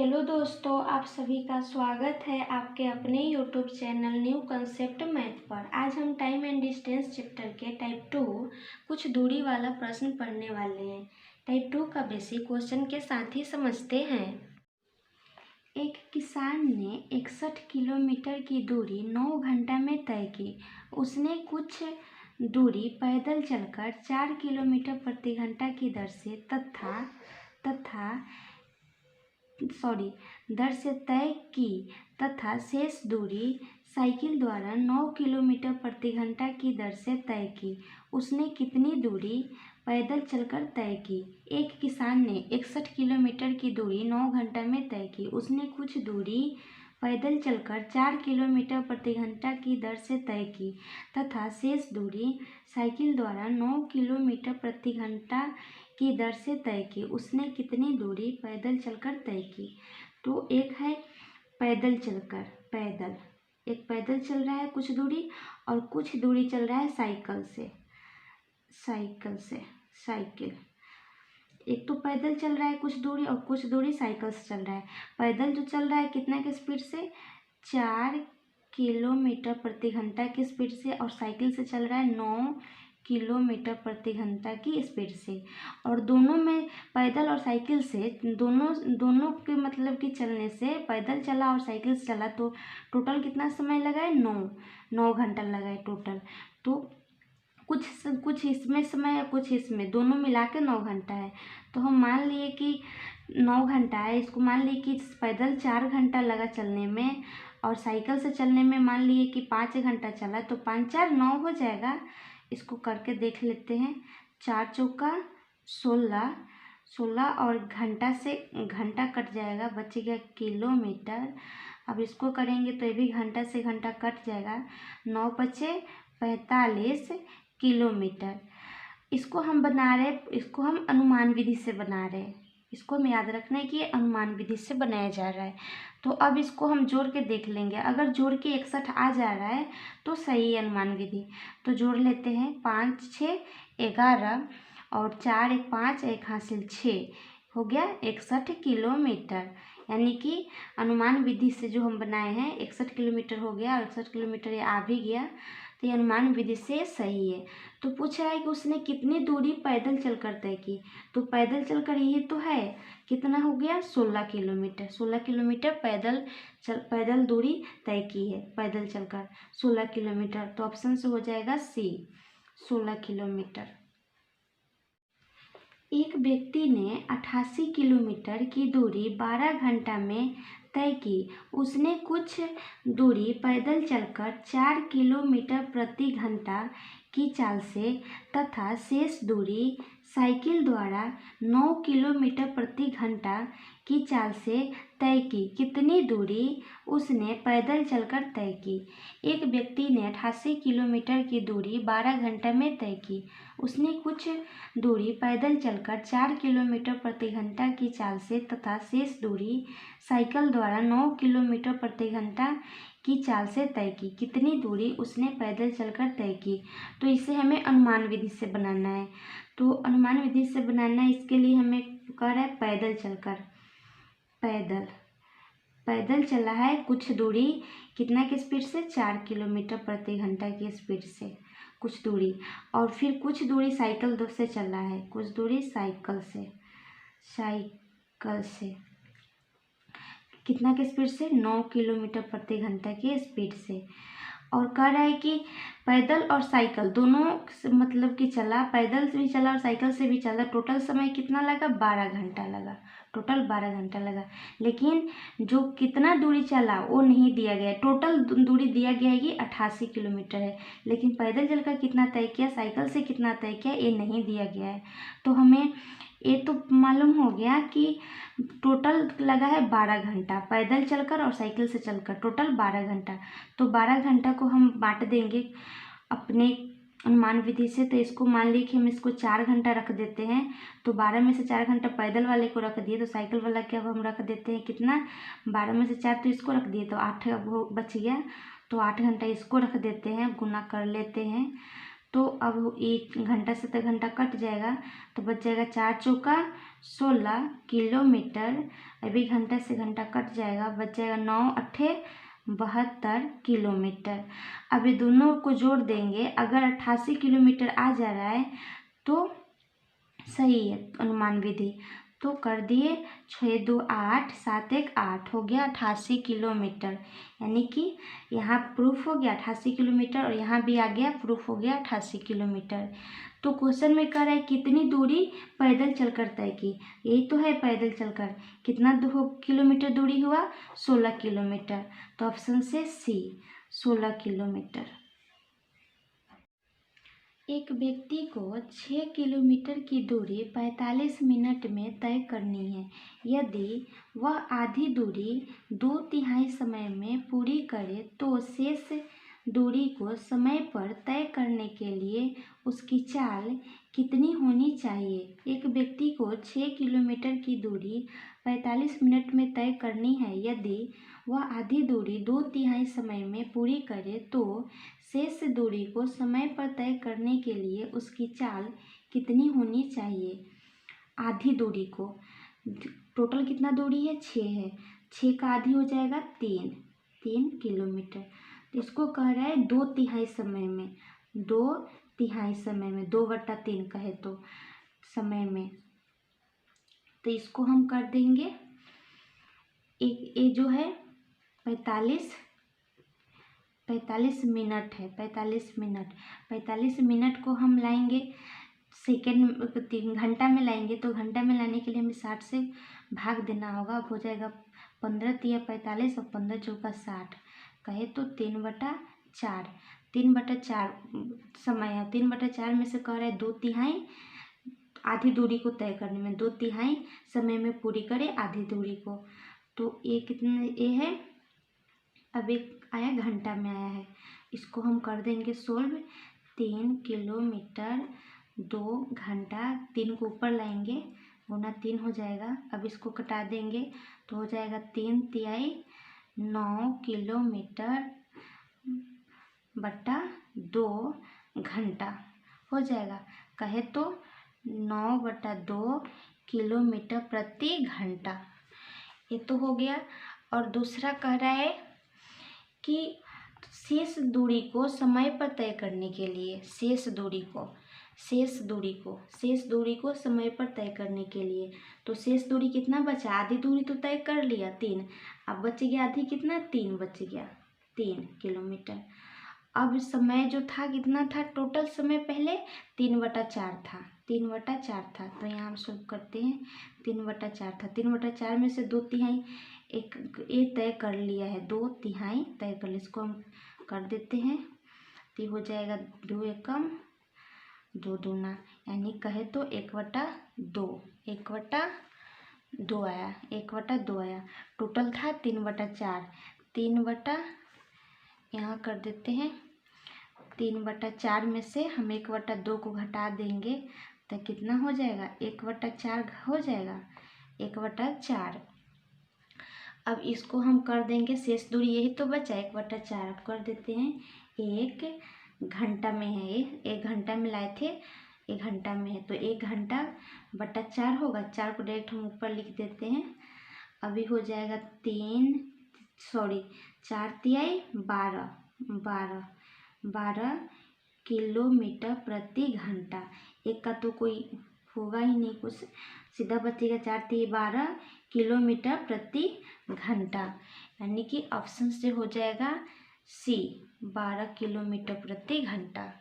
Hello दोस्तों, आप सभी का स्वागत है आपके अपने YouTube channel new concept math पर। आज हम टाइम एंड डिस्टेंस चैप्टर के टाइप 2 कुछ दूरी वाला प्रश्न पढ़ने वाले हैं। टाइप 2 का बेसिक क्वेश्चन के साथ ही समझते हैं। एक किसान ने 61 किलोमीटर की दूरी 9 घंटा में तय की। उसने कुछ दूरी पैदल चलकर 4 किलोमीटर प्रति घंटा की दर से तय की तथा शेष दूरी साइकिल द्वारा 9 किलोमीटर प्रति घंटा की दर से तय की। उसने कितनी दूरी पैदल चलकर तय की? एक किसान ने 61 किलोमीटर की दूरी 9 घंटा में तय की। उसने कुछ दूरी पैदल चलकर 4 किलोमीटर प्रति घंटा की दर से तय की तथा शेष दूरी साइकिल द्वारा 9 किलोमीटर प्रति घंटा की दर से तय की। उसने कितनी दूरी पैदल चलकर तय की? तो एक है पैदल चलकर, एक पैदल चल रहा है कुछ दूरी, और कुछ दूरी चल रहा है साइकिल। एक तो पैदल चल रहा है कुछ दूरी और कुछ दूरी साइकिल से चल रहा है। पैदल जो चल रहा है कितना के स्पीड से? 4 किलोमीटर प्रति घंटा की स्पीड से, और साइकिल से चल रहा है 9 किलोमीटर प्रति घंटा की स्पीड से। और दोनों में पैदल और साइकिल से दोनों के मतलब कि चलने से, पैदल चला और साइकिल से चला तो टोटल कितना समय लगा है? 9 घंटा लगा है टोटल। तो कुछ इसमें समय है, कुछ इसमें, दोनों मिला के 9 घंटा है। तो हम मान लिए कि 9 घंटा है। इसको मान लिए कि पैदल 4 घंटा लगा चलने में और साइकिल से चलने में मान लिए कि 5 घंटा चला, तो 5 4 9 हो जाएगा। इसको करके देख लेते हैं। 4 चौका 16 और घंटा से घंटा कट जाएगा, बच गया किलोमीटर। अब इसको करेंगे तो ये भी घंटा से घंटा कट जाएगा। 9 पचे 45 किलोमीटर। इसको हम अनुमान विधि से बना रहे हैं। इसको हम याद रखना है कि ये अनुमान विधि से बनाया जा रहा है। तो अब इसको हम जोड़ के देख लेंगे। अगर जोड़ के 61 आ जा रहा है तो सही है अनुमान विधि। तो जोड़ लेते हैं। 5 6 11 और 4 1 5 1 हासिल 6 हो गया 61 किलोमीटर। यानी कि अनुमान विधि से जो हम बनाए हैं 61 किलोमीटर हो गया, और 61 किलोमीटर ये आ भी गया, तो ये अनुमान विधि से सही है। तो पूछ रहा है कि उसने कितनी दूरी पैदल चलकर तय की। तो पैदल चलकर ये तो है, कितना हो गया? 16 किलोमीटर। 16 किलोमीटर पैदल दूरी तय की है, पैदल चलकर 16 किलोमीटर। तो ऑप्शन से हो जाएगा सी, 16 किलोमीटर। एक व्यक्ति ने 88 किलोमीटर की दूरी 12 घंटा में तय की। उसने कुछ दूरी पैदल चलकर 4 किलोमीटर प्रति घंटा की चाल से तथा शेष दूरी साइकिल द्वारा 9 किलोमीटर प्रति घंटा की चाल से तय की। कितनी दूरी उसने पैदल चलकर तय की? एक व्यक्ति ने 88 किलोमीटर की दूरी 12 घंटा में तय की। उसने कुछ दूरी पैदल चलकर 4 किलोमीटर प्रति घंटा की चाल से तथा शेष दूरी साइकिल द्वारा 9 किलोमीटर प्रति घंटा की चाल से तय की। कितनी दूरी उसने पैदल चलकर तय की? तो इसे हमें अनुमान विधि से बनाना है। तो अनुमान विधि से बनाना है, इसके लिए हमें कह रहा है पैदल चलकर, पैदल चला है कुछ दूरी, कितना की स्पीड से? 4 किलोमीटर प्रति घंटा की स्पीड से कुछ दूरी, और फिर कुछ दूरी साइकिल से चला है, कुछ दूरी साइकिल से कितना की स्पीड से? 9 किलोमीटर प्रति घंटा की स्पीड से। और कह रहा है कि पैदल और साइकिल दोनों मतलब कि चला, पैदल से भी चला और साइकिल से भी चला। टोटल समय कितना लगा? 12 घंटा लगा, टोटल 12 घंटा लगा। लेकिन जो कितना दूरी चला वो नहीं दिया गया। टोटल दूरी दिया गया है कि 88 किलोमीटर है, लेकिन पैदल चलकर कितना तय किया, साइकिल से कितना तय किया, ये नहीं दिया गया है। तो हमें ये तो मालूम हो गया कि टोटल लगा है 12 घंटा, पैदल चलकर और साइकिल से चलकर टोटल 12 घंटा। तो 12 घंटा को हम बांट देंगे अपने अनुमान विधि से। तो इसको मान लीजिए कि हम इसको 4 घंटा रख देते हैं। तो 12 में से 4 घंटा पैदल वाले को रख दिए, तो साइकिल वाला क्या हम रख देते हैं कितना? 12 में से 4 तो इसको रख दिए, तो 8 वो बच गया। तो 8 घंटा इसको रख देते हैं, गुना कर लेते हैं। तो अब 1 घंटा से तो घंटा कट जाएगा, तो बच जाएगा 4 चौका 16 किलोमीटर। अभी घंटा से घंटा कट जाएगा, बच जाएगा 9 अट्ठे 72 किलोमीटर। अभी दोनों को जोड़ देंगे, अगर 88 किलोमीटर आ जा रहा है तो सही है अनुमान विधि। तो कर दिए, 6 2 8 7 1 8 हो गया 88 किलोमीटर। यानी कि यहाँ प्रूफ हो गया 88 किलोमीटर और यहाँ भी आ गया प्रूफ हो गया 88 किलोमीटर। तो क्वेश्चन में कह रहा है कितनी दूरी पैदल चलकर तय की। यही तो है पैदल चलकर कितना किलोमीटर दूरी हुआ, 16 किलोमीटर। तो ऑप्शन से सी 16 किलोमीटर। एक व्यक्ति को 6 किलोमीटर की दूरी 45 मिनट में तय करनी है। यदि वह आधी दूरी 2/3 समय में पूरी करे तो शेष दूरी को समय पर तय करने के लिए उसकी चाल कितनी होनी चाहिए। एक व्यक्ति को 6 किलोमीटर की दूरी 45 मिनट में तय करनी है। यदि वह आधी दूरी 2/3 समय में पूरी करे तो शेष दूरी को समय पर तय करने के लिए उसकी चाल कितनी होनी चाहिए। आधी दूरी को, टोटल कितना दूरी है, 6 है, 6 का आधी हो जाएगा 3 किलोमीटर। तो इसको कह रहा है 2/3 समय में, 2/3 समय में, 2/3 कहे तो समय में। तो इसको हम कर देंगे, एक ये जो है 45 मिनट है, 45 मिनट को हम लाएंगे सेकेंड घंटा में लाएंगे। तो घंटा में लाने के लिए हमें 60 से भाग देना होगा। अब हो जाएगा 15 तिया 45 और 15 चौका 60 कहे तो 3/4 समय है। 3/4 में से कह रहा है 2/3 आधी दूरी को तय करने में, 2/3 समय में पूरी करे आधी दूरी को। तो ये कितने ये है, अब एक आया घंटा में आया है, इसको हम कर देंगे सोल्व। 3 किलोमीटर 2 घंटा, 3 को ऊपर लाएंगे, गुना 3 हो जाएगा। अब इसको कटा देंगे तो हो जाएगा 3 तिहाई 9 किलोमीटर बटा 2 घंटा हो जाएगा। कहे तो 9/2 किलोमीटर प्रति घंटा। ये तो हो गया। और दूसरा कह रहा है कि शेष दूरी को समय पर तय करने के लिए, शेष दूरी को समय पर तय करने के लिए। तो शेष दूरी कितना बचा, आधी दूरी तो तय कर लिया 3, अब बच गया आधी, कितना 3 बच गया 3 किलोमीटर। अब समय जो था कितना था, टोटल समय पहले 3/4 था। तो यहाँ हम सॉल्व करते हैं, 3/4 था, 3/4 में से 2/3 एक ये तय कर लिया है, 2/3 तय कर लिया। इसको हम कर देते हैं तो हो जाएगा 2 एकम 2 दूना, यानी कहे तो 1/2 आया, 1/2 आया। टोटल था 3/4 यहाँ कर देते हैं, 3/4 में से हम 1/2 को घटा देंगे तो कितना हो जाएगा, 1/4 हो जाएगा, 1/4। अब इसको हम कर देंगे, शेष दूरी यही तो बचा 1/4। अब कर देते हैं, 1 घंटा में है, ये 1 घंटा में लाए थे, 1 घंटा में है तो 1 घंटा बटा 4 होगा। 4 को डायरेक्ट हम ऊपर लिख देते हैं। अभी हो जाएगा 4 तिहाई 12 किलोमीटर प्रति घंटा। एक का तो कोई होगा ही नहीं, कुछ सीधा बचेगा, 4 तिहाई 12 किलोमीटर प्रति घंटा, यानी कि ऑप्शन से हो जाएगा सी 12 किलोमीटर प्रति घंटा।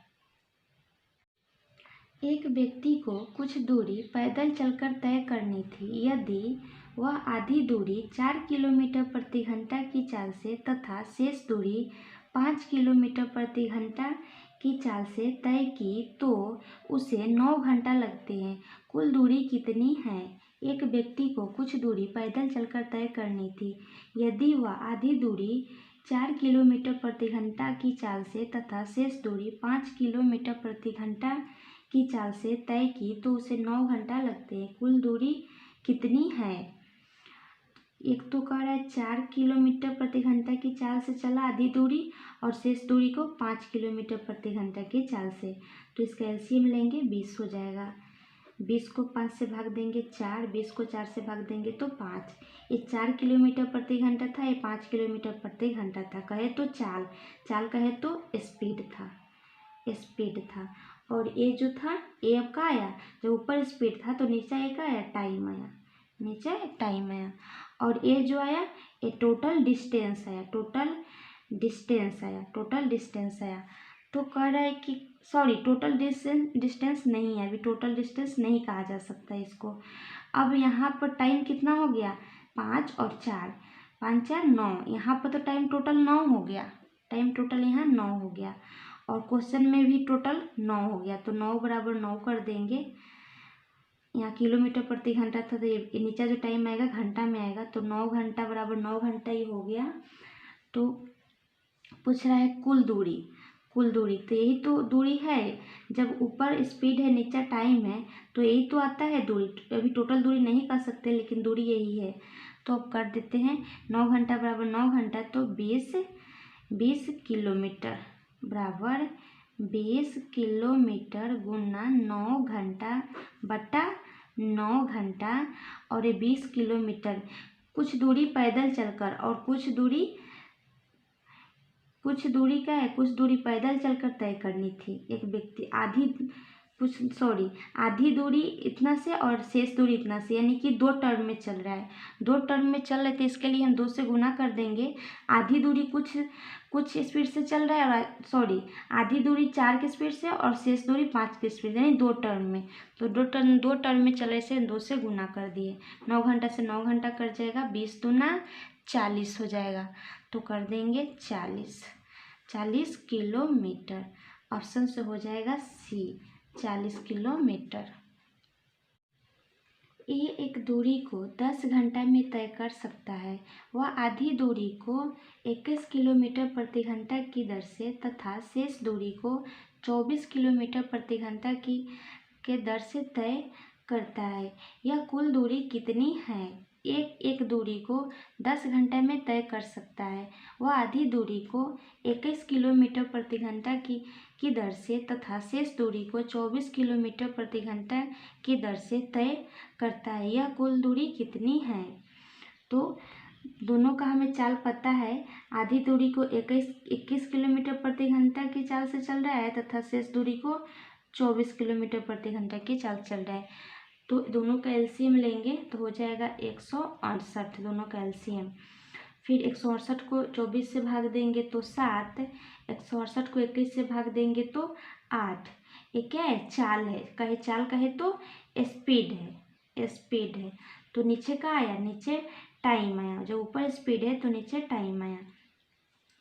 एक व्यक्ति को कुछ दूरी पैदल चलकर तय करनी थी। यदि वह आधी दूरी 4 किलोमीटर प्रति घंटा की चाल से तथा शेष दूरी 5 किलोमीटर प्रति घंटा की चाल से तय की तो उसे 9 घंटा लगते हैं। कुल दूरी कितनी है। एक व्यक्ति को कुछ दूरी पैदल चलकर तय करनी थी। यदि वह आधी दूरी 4 किलोमीटर प्रति घंटा की चाल से तथा शेष दूरी 5 किलोमीटर प्रति घंटा की चाल से तय की तो उसे 9 घंटा लगते हैं। कुल दूरी कितनी है। एक तो कह रहा है 4 किलोमीटर प्रति घंटा की चाल से चला आधी दूरी और शेष दूरी को 5 किलोमीटर प्रति घंटा की चाल से, तो इसका एलसीएम लेंगे 20 हो जाएगा। 20 को 5 से भाग देंगे 4, 20 को 4 से भाग देंगे तो 5। ये 4 किलोमीटर प्रति घंटा था, ये 5 किलोमीटर प्रति घंटा था। कहे तो चाल, चाल कहे तो स्पीड था, स्पीड था। और ये जो था ये अब का आया, जब ऊपर स्पीड था तो नीचे एक आया टाइम आया, नीचे टाइम आया। और ये जो आया ये टोटल डिस्टेंस आया, टोटल डिस्टेंस आया, टोटल डिस्टेंस आया। तो कह रहा है कि सॉरी टोटल डिस्टेंस नहीं है, अभी टोटल डिस्टेंस नहीं कहा जा सकता इसको। अब यहाँ पर टाइम कितना हो गया, 5 और 4, 5 4 9, यहाँ पर तो टाइम टोटल 9 हो गया, टाइम टोटल यहाँ 9 हो गया। और क्वेश्चन में भी टोटल 9 हो गया, तो 9 बराबर 9 कर देंगे। यहाँ किलोमीटर प्रति घंटा था तो ये नीचे जो टाइम आएगा घंटा में आएगा, तो 9 घंटा बराबर 9 घंटा ही हो गया। तो पूछ रहा है कुल दूरी, कुल दूरी, तो यही तो दूरी है। जब ऊपर स्पीड है नीचे टाइम है तो यही तो आता है दूरी। अभी टोटल दूरी नहीं कर सकते लेकिन दूरी यही है। तो अब कर देते हैं 9 घंटा बराबर 9 घंटा, तो 20 किलोमीटर बराबर 20 किलोमीटर गुना 9 घंटा बटा 9 घंटा। और ये 20 किलोमीटर कुछ दूरी पैदल चलकर और कुछ दूरी क्या है, कुछ दूरी पैदल चलकर तय करनी थी। एक व्यक्ति आधी दूरी इतना से और शेष दूरी इतना से, यानी कि 2 टर्म में चल रहा है, 2 टर्म में चल रहे थे, इसके लिए हम 2 से गुना कर देंगे। आधी दूरी कुछ स्पीड से चल रहा है और आधी दूरी 4 की स्पीड से और शेष दूरी 5 की स्पीड, यानी 2 टर्म में। तो 2 टर्म में चले से 2 से गुना कर दिए। 9 घंटा से 9 घंटा कट जाएगा, 20 दूना 40 हो जाएगा, तो कर देंगे 40 किलोमीटर। ऑप्शन से हो जाएगा सी, 40 किलोमीटर। ये एक दूरी को 10 घंटा में तय कर सकता है। वह आधी दूरी को 21 किलोमीटर प्रति घंटा की दर से तथा शेष दूरी को 24 किलोमीटर प्रति घंटा के दर से तय करता है। यह कुल दूरी कितनी है? एक दूरी को 10 घंटे में तय कर सकता है। वह आधी दूरी को 21 किलोमीटर प्रति घंटा की दर से तथा शेष दूरी को 24 किलोमीटर प्रति घंटा की दर से तय करता है। यह कुल दूरी कितनी है? तो दोनों का हमें चाल पता है। आधी दूरी को 21 किलोमीटर प्रति घंटा की चाल से चल रहा है तथा शेष दूरी को 24 किलोमीटर प्रति घंटा की चाल चल रहा है। तो दोनों का एलसीएम लेंगे तो हो जाएगा 168, दोनों का एलसीएम। फिर 168 को 24 से भाग देंगे तो 7, 168 को 21 से भाग देंगे तो 8। ये क्या है? चाल है। चाल कहे तो स्पीड है, स्पीड है। तो नीचे का आया, नीचे टाइम आया। जो ऊपर स्पीड है तो नीचे टाइम आया।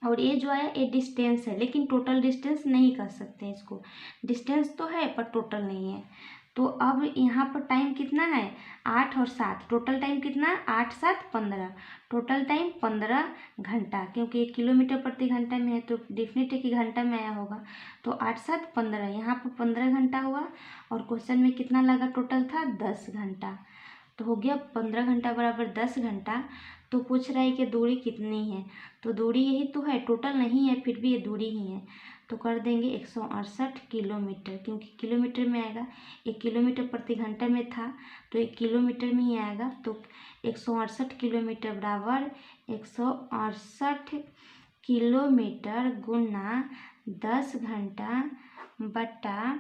और ये जो आया ये डिस्टेंस है, लेकिन टोटल डिस्टेंस नहीं कर सकते इसको। डिस्टेंस तो है पर टोटल नहीं है। तो अब यहाँ पर टाइम कितना है? 8 और 7, टोटल टाइम कितना? 8 7 15, टोटल टाइम 15 घंटा। क्योंकि 1 किलोमीटर प्रति घंटा में है तो डेफिनेट है कि घंटा में आया होगा। तो 8 7 15, यहाँ पर 15 घंटा हुआ। और क्वेश्चन में कितना लगा टोटल था? 10 घंटा। तो हो गया 15 घंटा बराबर 10 घंटा। तो पूछ रहा है कि दूरी कितनी है, तो दूरी यही तो है, टोटल नहीं है फिर भी ये दूरी ही है। तो कर देंगे 168 किलोमीटर, क्योंकि किलोमीटर में आएगा। 1 किलोमीटर प्रति घंटा में था तो 1 किलोमीटर में ही आएगा। तो 168 किलोमीटर बराबर 168 किलोमीटर गुना 10 घंटा बटा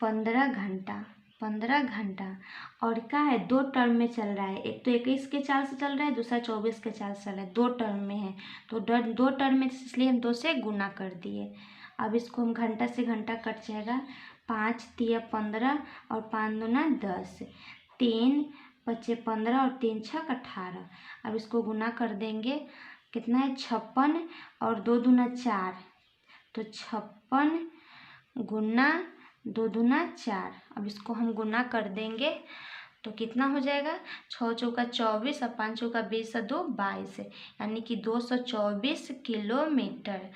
15 घंटा, 15 घंटा। और क्या है? 2 टर्म में चल रहा है। एक तो 21 के चाल से चल रहा है, दूसरा 24 के चाल से चल रहा है। 2 टर्म में है तो 2 टर्म में, इसलिए हम 2 से गुना कर दिए। अब इसको हम घंटा से घंटा कट जाएगा। 5 तिया 15 और 5 दूना 10, 3 पचे 15 और 3 छक 18। अब इसको गुना कर देंगे, कितना है? 56 और 2 दूना 4, तो 56 गुना 2 दूना 4। अब इसको हम गुना कर देंगे तो कितना हो जाएगा? 6 चौका 24 और 5 चौका 20 और 2 22, यानी कि 224 किलोमीटर।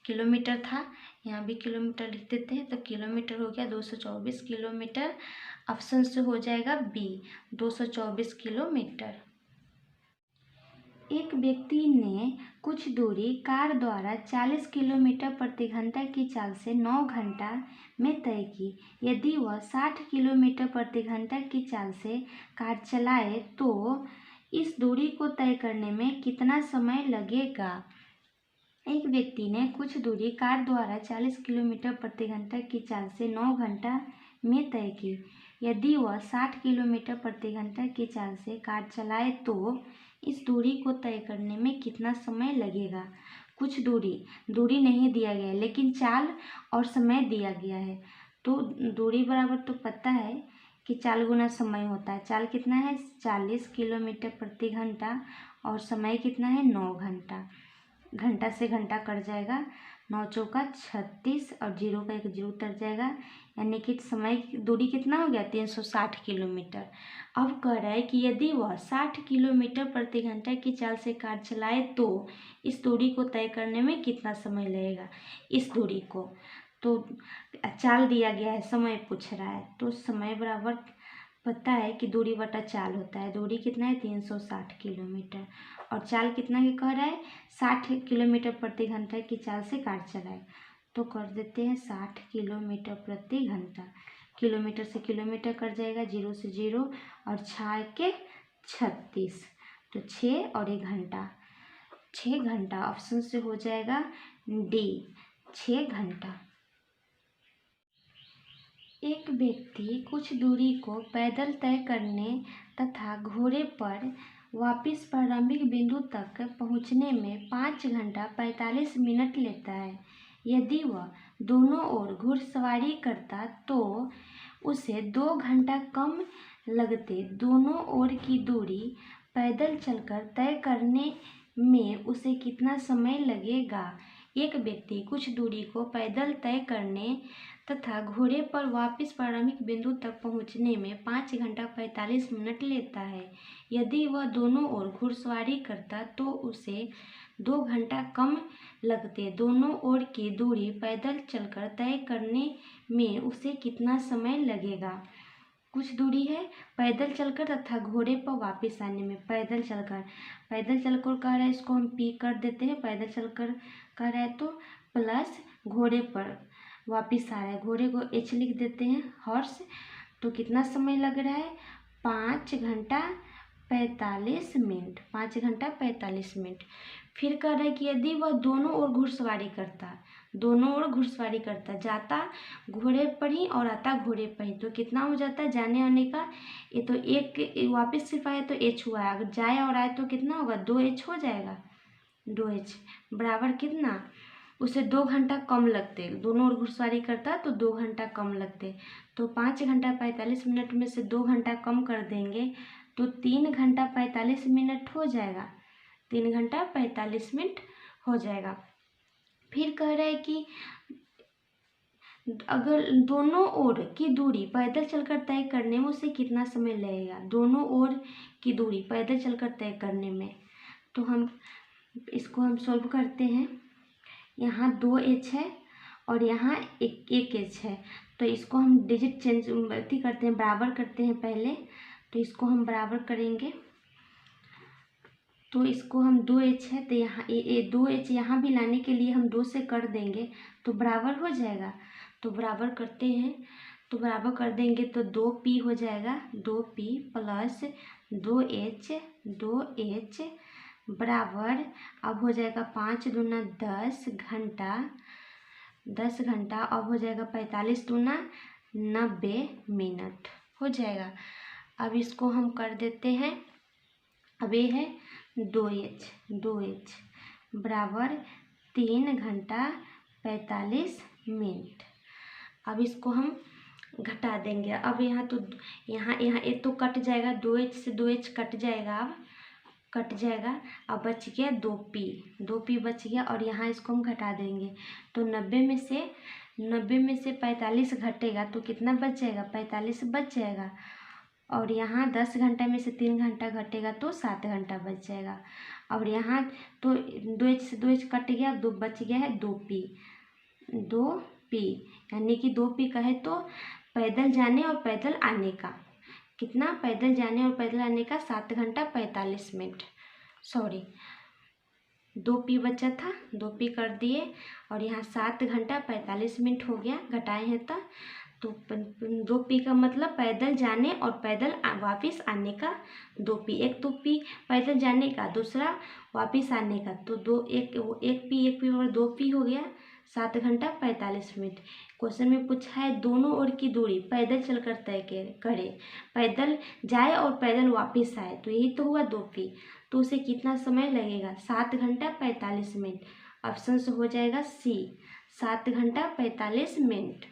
किलोमीटर था, यहाँ भी किलोमीटर लिख देते हैं तो किलोमीटर हो गया 224 किलोमीटर। ऑप्शन से हो जाएगा बी, 224 किलोमीटर। एक व्यक्ति ने कुछ दूरी कार द्वारा 40 किलोमीटर प्रति घंटा की चाल से 9 घंटा में तय की। यदि वह 60 किलोमीटर प्रति घंटा की चाल से कार चलाए तो इस दूरी को तय करने में कितना समय लगेगा। एक व्यक्ति ने कुछ दूरी कार द्वारा 40 किलोमीटर प्रति घंटा की चाल से 9 घंटा में तय की। यदि वह 60 किलोमीटर प्रति घंटा की चाल से कार चलाए तो इस दूरी को तय करने में कितना समय लगेगा। कुछ दूरी नहीं दिया गया है, लेकिन चाल और समय दिया गया है। तो दूरी बराबर तो पता है कि चाल गुना समय होता है। चाल कितना है 40 किलोमीटर प्रति घंटा और समय कितना है 9 घंटा। घंटा से घंटा कट जाएगा, 9 चौका 36 और 0 का 1 0 उतर जाएगा, यानी कि समय दूरी कितना हो गया 360 किलोमीटर। अब कह रहा है कि यदि वह 60 किलोमीटर प्रति घंटा की चाल से कार चलाए तो इस दूरी को तय करने में कितना समय लगेगा। इस दूरी को तो चाल दिया गया है, समय पूछ रहा है, तो समय बराबर पता है कि दूरी बटा चाल होता है। दूरी कितना है 360 किलोमीटर और चाल कितना की कह रहा है 60 किलोमीटर प्रति घंटा की चाल से कार चलाए। तो कर देते हैं 60 किलोमीटर प्रति घंटा। किलोमीटर से किलोमीटर कट जाएगा, 0 से 0 और 6 के 36, तो 6 और 1 घंटा, 6 घंटा ऑप्शन से हो जाएगा डी, 6 घंटा। एक व्यक्ति कुछ दूरी को पैदल तय करने तथा घोड़े पर वापस प्रारंभिक बिंदु तक पहुंचने में 5 घंटा 45 मिनट लेता है। यदि वह दोनों ओर घुड़सवारी करता तो उसे 2 घंटा कम लगते। दोनों ओर की दूरी पैदल चलकर तय करने में उसे कितना समय लगेगा। एक व्यक्ति कुछ दूरी को पैदल तय करने तथा घोड़े पर वापस प्रारंभिक बिंदु तक पहुंचने में 5 घंटा 45 मिनट लेता है। यदि वह दोनों ओर घुड़सवारी करता तो उसे 2 घंटा कम लगते। दोनों ओर की दूरी पैदल चलकर तय करने में उसे कितना समय लगेगा। कुछ दूरी है पैदल चलकर तथा घोड़े पर वापस आने में। पैदल चलकर कह रहा है, इसको हम पी कर देते हैं। पैदल चलकर कह रहा है तो प्लस घोड़े पर वापस आ रहा है, घोड़े को एच लिख देते हैं, हॉर्स। तो कितना समय लग रहा है 5 घंटा 45 मिनट, 5 घंटा 45 मिनट। फिर कह रहा है कि यदि वह दोनों ओर घुड़सवारी करता, जाता घोड़े पर ही और आता घोड़े पर ही, तो कितना हो जाता है जाने आने का। ये तो एक वापस सिर्फ आया तो एच हुआ है, अगर जाए और आए तो कितना होगा 2h हो जाएगा। 2h बराबर कितना, उसे 2 घंटा कम लगते। दोनों ओर घुड़सवारी करता तो 2 घंटा कम लगते। तो 5 घंटा 45 मिनट में से 2 घंटा कम कर देंगे तो 3 घंटा 45 मिनट हो जाएगा। 3 घंटा 45 मिनट हो जाएगा। फिर कह रहा है कि अगर दोनों ओर की दूरी पैदल चलकर तय करने में उसे कितना समय लगेगा। दोनों ओर की दूरी पैदल चलकर तय करने में, तो हम इसको हम सॉल्व करते हैं। यहाँ 2h है और यहाँ एक h है, तो इसको हम डिजिट चेंज करते हैं, बराबर करते हैं पहले। तो इसको हम बराबर करेंगे, तो इसको हम 2h है तो यहाँ 2h यहाँ भी लाने के लिए हम 2 से कर देंगे तो बराबर हो जाएगा। तो बराबर करते हैं, तो बराबर कर देंगे तो 2p हो जाएगा। 2p प्लस 2h बराबर अब हो जाएगा 5 दूना 10 घंटा, 10 घंटा। अब हो जाएगा 45 दूना 90 मिनट हो जाएगा। अब इसको हम कर देते हैं। अब ये है 2h बराबर 3 घंटा 45 मिनट। अब इसको हम घटा देंगे। अब यहाँ ये तो कट जाएगा, 2h से 2h कट जाएगा, अब कट जाएगा। अब बच गया 2p बच गया और यहाँ इसको हम घटा देंगे तो 90 में से 45 घटेगा तो कितना बच जाएगा 45 बच जाएगा। और यहाँ 10 घंटा में से 3 घंटा घटेगा तो 7 घंटा बच जाएगा। और यहाँ तो 2h से 2h कट गया, 2 बच गया है 2p, यानी कि 2p कहे तो पैदल जाने और पैदल आने का कितना, पैदल जाने और पैदल आने का 7 घंटा 45 मिनट। सॉरी 2p बचा था, 2p कर दिए और यहाँ 7 घंटा 45 मिनट हो गया, घटाए हैं तो 2p का मतलब पैदल जाने और पैदल वापस आने का 2p। एक तो p पैदल जाने का, दूसरा वापस आने का, तो एक p और 2p हो गया 7 घंटा 45 मिनट। क्वेश्चन में पूछा है दोनों ओर की दूरी पैदल चलकर तय करे, पैदल जाए और पैदल वापस आए, तो यही तो हुआ 2p। तो उसे कितना समय लगेगा? 7 घंटा 45 मिनट। ऑप्शन से हो जाएगा सी, 7 घंटा 45 मिनट।